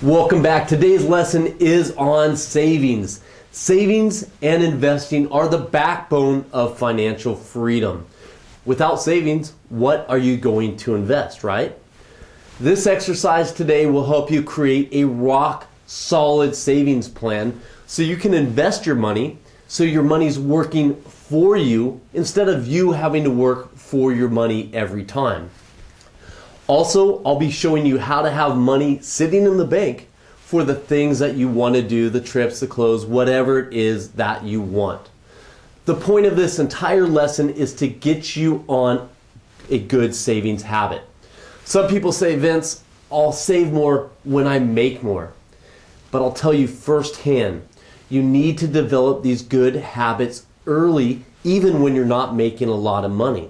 Welcome back. Today's lesson is on savings. Savings and investing are the backbone of financial freedom. Without savings, what are you going to invest, right? This exercise today will help you create a rock solid savings plan so you can invest your money so your money's working for you instead of you having to work for your money every time. Also, I'll be showing you how to have money sitting in the bank for the things that you want to do, the trips, the clothes, whatever it is that you want. The point of this entire lesson is to get you on a good savings habit. Some people say, Vince, I'll save more when I make more. But I'll tell you firsthand, you need to develop these good habits early, even when you're not making a lot of money.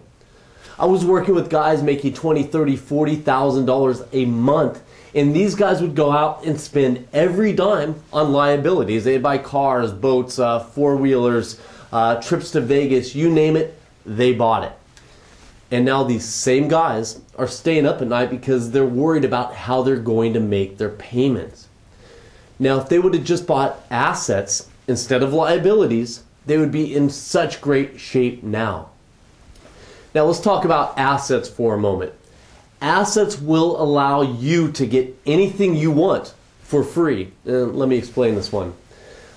I was working with guys making $20,000, $30,000, $40,000 a month, and these guys would go out and spend every dime on liabilities. They'd buy cars, boats, four-wheelers, trips to Vegas, you name it, they bought it. And now these same guys are staying up at night because they're worried about how they're going to make their payments. Now, if they would have just bought assets instead of liabilities, they would be in such great shape now. Now let's talk about assets for a moment. Assets will allow you to get anything you want for free. And let me explain this one.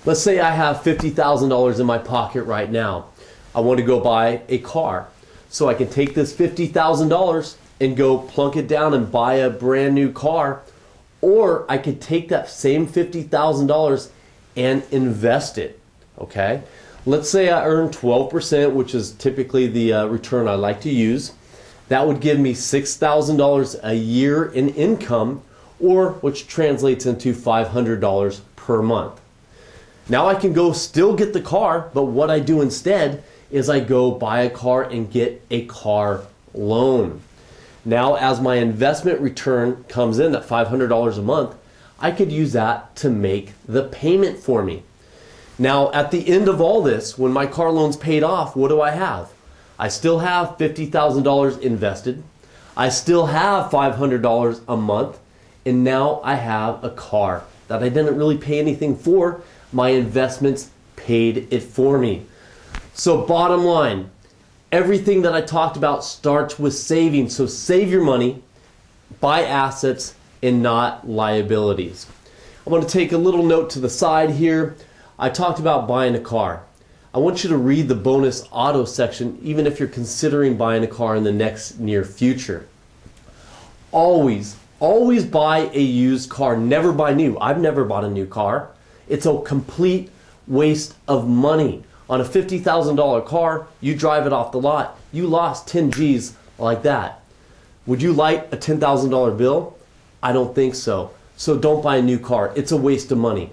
Let's say I have $50,000 in my pocket right now. I want to go buy a car. So I can take this $50,000 and go plunk it down and buy a brand new car. Or I could take that same $50,000 and invest it. Okay? Let's say I earn 12%, which is typically the return I like to use. That would give me $6,000 a year in income, or which translates into $500 per month. Now I can go still get the car, but what I do instead is I go buy a car and get a car loan. Now as my investment return comes in at $500 a month, I could use that to make the payment for me. Now, at the end of all this, when my car loan's paid off, what do I have? I still have $50,000 invested. I still have $500 a month. And now I have a car that I didn't really pay anything for. My investments paid it for me. So bottom line, everything that I talked about starts with saving. So save your money, buy assets, and not liabilities. I'm going to take a little note to the side here. I talked about buying a car. I want you to read the bonus auto section even if you're considering buying a car in the next near future. Always buy a used car. Never buy new. I've never bought a new car. It's a complete waste of money. On a $50,000 car, you drive it off the lot. You lost 10 G's like that. Would you like a $10,000 bill? I don't think so. So don't buy a new car. It's a waste of money.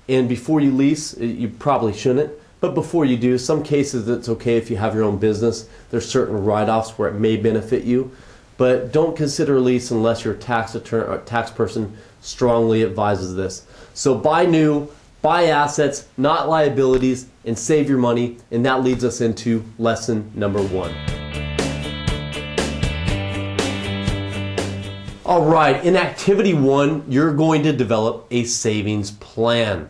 And before you lease, you probably shouldn't, but before you do, some cases it's okay if you have your own business. There's certain write-offs where it may benefit you, but don't consider a lease unless your tax person strongly advises this. So buy new, buy assets, not liabilities, and save your money, and that leads us into lesson number 1. All right, in activity 1, you're going to develop a savings plan.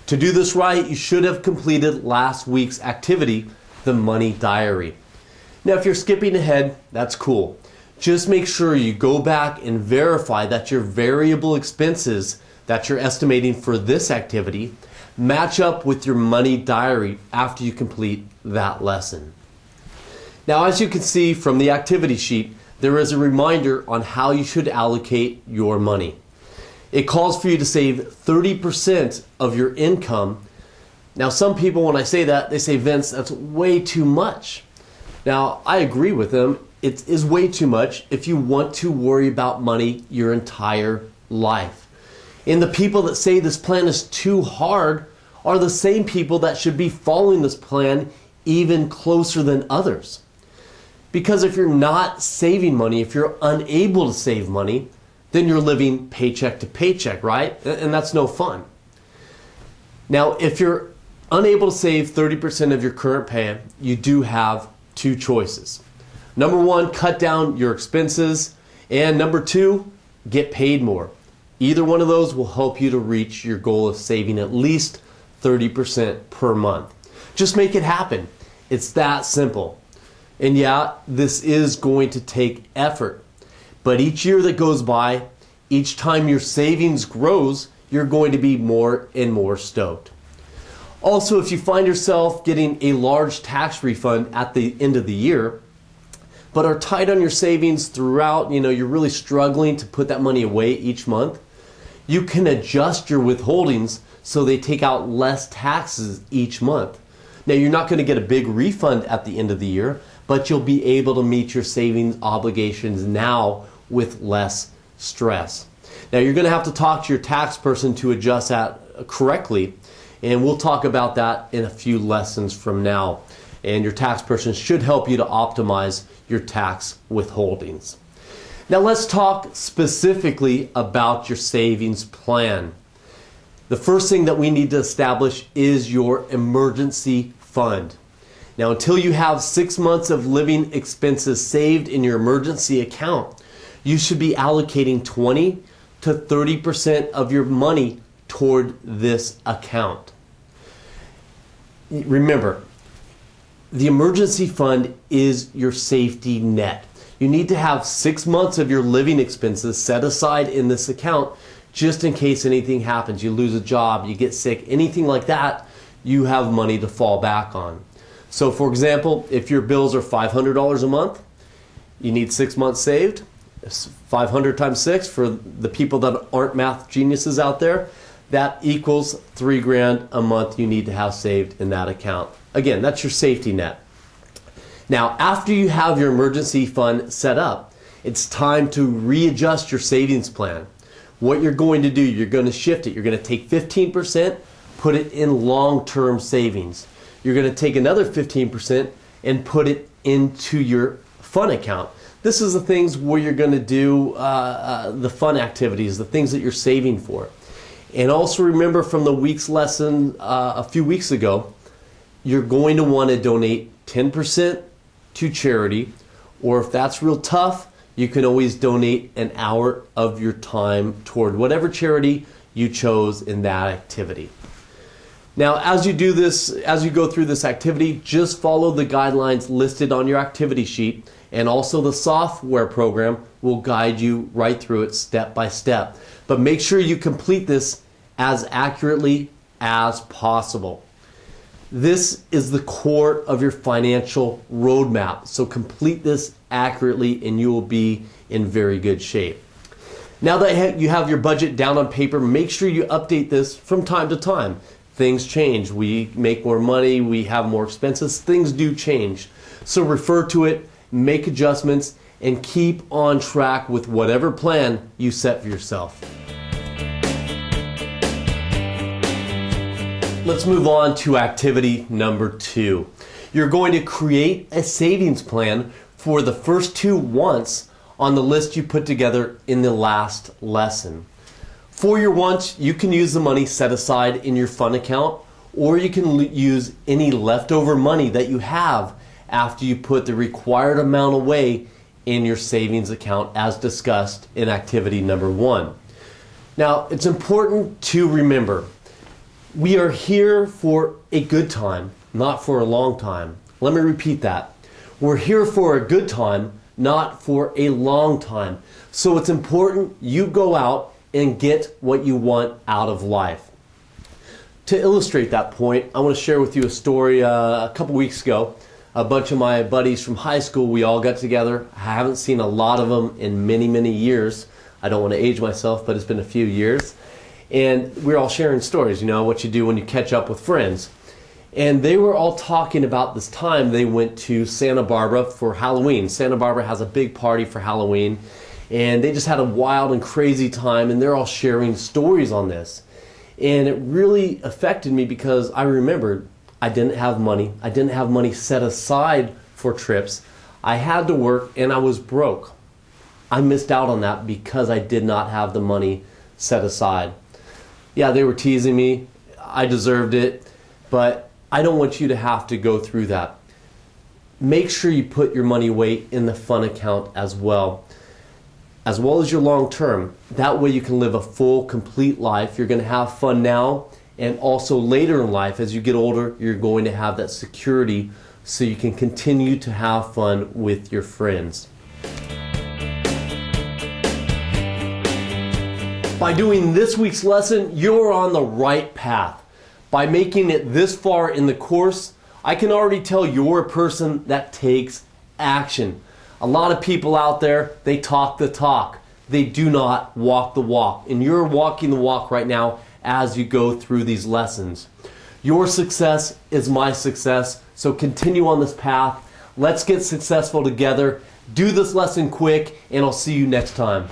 To do this right, you should have completed last week's activity, the money diary. Now, if you're skipping ahead, that's cool. Just make sure you go back and verify that your variable expenses that you're estimating for this activity match up with your money diary after you complete that lesson. Now, as you can see from the activity sheet, there is a reminder on how you should allocate your money. It calls for you to save 30% of your income. Now, some people, when I say that, they say, Vince, that's way too much. Now, I agree with them. It is way too much if you want to worry about money your entire life. And the people that say this plan is too hard are the same people that should be following this plan even closer than others. Because if you're not saving money, if you're unable to save money, then you're living paycheck to paycheck, right? And that's no fun. Now, if you're unable to save 30% of your current pay, you do have 2 choices. Number 1, cut down your expenses. And number 2, get paid more. Either one of those will help you to reach your goal of saving at least 30% per month. Just make it happen. It's that simple. And yeah, this is going to take effort. But each year that goes by, each time your savings grows, you're going to be more and more stoked. Also, if you find yourself getting a large tax refund at the end of the year, but are tight on your savings throughout, you're really struggling to put that money away each month, you can adjust your withholdings so they take out less taxes each month. Now, you're not going to get a big refund at the end of the year, but you'll be able to meet your savings obligations now with less stress. Now, you're going to have to talk to your tax person to adjust that correctly, and we'll talk about that in a few lessons from now. And your tax person should help you to optimize your tax withholdings. Now, let's talk specifically about your savings plan. The first thing that we need to establish is your emergency fund. Now, until you have 6 months of living expenses saved in your emergency account, you should be allocating 20 to 30% of your money toward this account. Remember, the emergency fund is your safety net. You need to have 6 months of your living expenses set aside in this account just in case anything happens. You lose a job, you get sick, anything like that, you have money to fall back on. So for example, if your bills are $500 a month, you need 6 months saved. 500 times 6 for the people that aren't math geniuses out there, that equals $3,000 a month you need to have saved in that account. Again, that's your safety net. Now, after you have your emergency fund set up, it's time to readjust your savings plan. What you're going to do, you're going to shift it. You're going to take 15%, put it in long-term savings. You're going to take another 15% and put it into your fun account. This is the things where you're going to do the fun activities, the things that you're saving for. And also remember from the week's lesson a few weeks ago, you're going to want to donate 10% to charity, or if that's real tough, you can always donate an hour of your time toward whatever charity you chose in that activity. Now, as you do this, as you go through this activity, just follow the guidelines listed on your activity sheet, and also the software program will guide you right through it step by step. But make sure you complete this as accurately as possible. This is the core of your financial roadmap. So complete this accurately and you will be in very good shape. Now that you have your budget down on paper, make sure you update this from time to time. Things change. We make more money, we have more expenses, things do change. So refer to it, make adjustments, and keep on track with whatever plan you set for yourself. Let's move on to activity number 2. You're going to create a savings plan for the first 2 wants on the list you put together in the last lesson. For your wants, you can use the money set aside in your fund account, or you can use any leftover money that you have after you put the required amount away in your savings account as discussed in activity number 1. Now, it's important to remember, we are here for a good time, not for a long time. Let me repeat that. We're here for a good time, not for a long time. So it's important you go out and get what you want out of life. To illustrate that point, I want to share with you a story a couple weeks ago. A bunch of my buddies from high school, we all got together. I haven't seen a lot of them in many, many years. I don't want to age myself, but it's been a few years. And we're all sharing stories, what you do when you catch up with friends. And they were all talking about this time they went to Santa Barbara for Halloween. Santa Barbara has a big party for Halloween. And they just had a wild and crazy time, and they're all sharing stories on this. And it really affected me because I remembered I didn't have money. I didn't have money set aside for trips. I had to work, and I was broke. I missed out on that because I did not have the money set aside. Yeah, they were teasing me. I deserved it, but I don't want you to have to go through that. Make sure you put your money away in the fun account as well. as well as your long term. That way you can live a full, complete life. You're going to have fun now, and also later in life, as you get older, you're going to have that security so you can continue to have fun with your friends. By doing this week's lesson, you're on the right path. By making it this far in the course, I can already tell you're a person that takes action. A lot of people out there, they talk the talk. They do not walk the walk. And you're walking the walk right now as you go through these lessons. Your success is my success, so continue on this path. Let's get successful together. Do this lesson quick, and I'll see you next time.